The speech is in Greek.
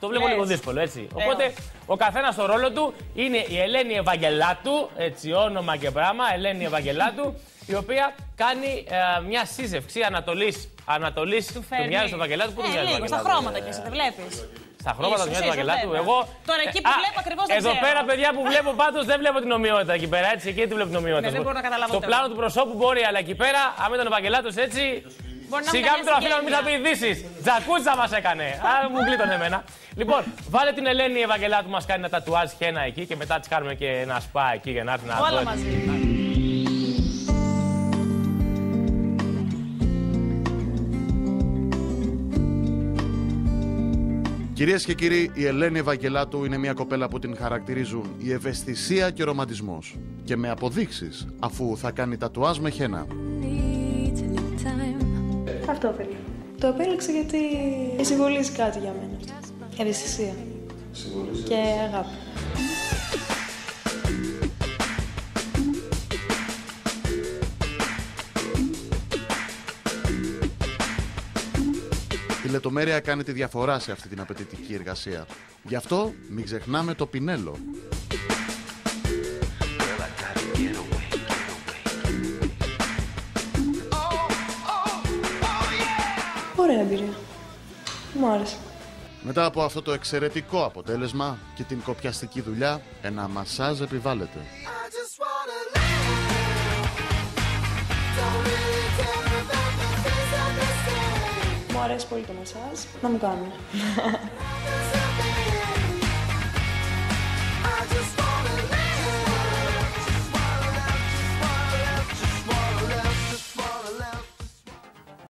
το βλέπω λίγο δύσκολο, έτσι. Οπότε ο καθένας στο ρόλο του είναι η Ελένη Ευαγγελάτου, έτσι, όνομα και πράγμα, Ελένη Ευαγγελάτου, η οποία κάνει μια σύζευξη Ανατολής του μοιάζει στο Ευαγγελάτου. Πού του μοιάζει λίγο, στα χρώματα και εσύ δεν βλέπεις. Στα χρώματα του μοιάζει του Ευαγγελάτου. Τώρα εκεί που βλέπω ακριβώς δεν ξέρω. Εδώ πέρα, παιδιά, που βλέπω πάντως δεν βλέπω την ομοιότητα εκεί πέρα. Έτσι, εκεί τη βλέπω την ομοιότητα. Δεν μπορώ να καταλάβω. Το πλάνο του προσώπου μπορεί, αλλά εκεί πέρα, αν ήταν ο Ευαγγελάτος έτσι. Σιγά μην τον αφήναμε, μην θα πει ειδήσεις. Τζακούτσα μας έκανε. Μου γλίτωνε εμένα. Λοιπόν, βάλε την Ελένη Ευαγγελάτου, μας κάνει ένα τατουάζ χένα εκεί και μετά της κάνουμε και ένα σπα εκεί για να έρθει να δει. Όλα μαζί. Κυρίες και κύριοι, η Ελένη Ευαγγελάτου είναι μια κοπέλα που την χαρακτηρίζουν η ευαισθησία και ο ρομαντισμός. Και με αποδείξεις, αφού θα κάνει τατουάζ με χένα. Αυτό παιδιά. Το επέλεξα γιατί συμβολίζει κάτι για μένα αυτό. Ευαισθησία. Και αγάπη. Η λεπτομέρεια κάνει τη διαφορά σε αυτή την απαιτητική εργασία. Γι' αυτό μην ξεχνάμε το πινέλο. Ωραία εμπειρία. Μου άρεσε. Μετά από αυτό το εξαιρετικό αποτέλεσμα και την κοπιαστική δουλειά, ένα μασάζ επιβάλλεται. Μου αρέσει πολύ το μασάζ. Να μου κάνουν.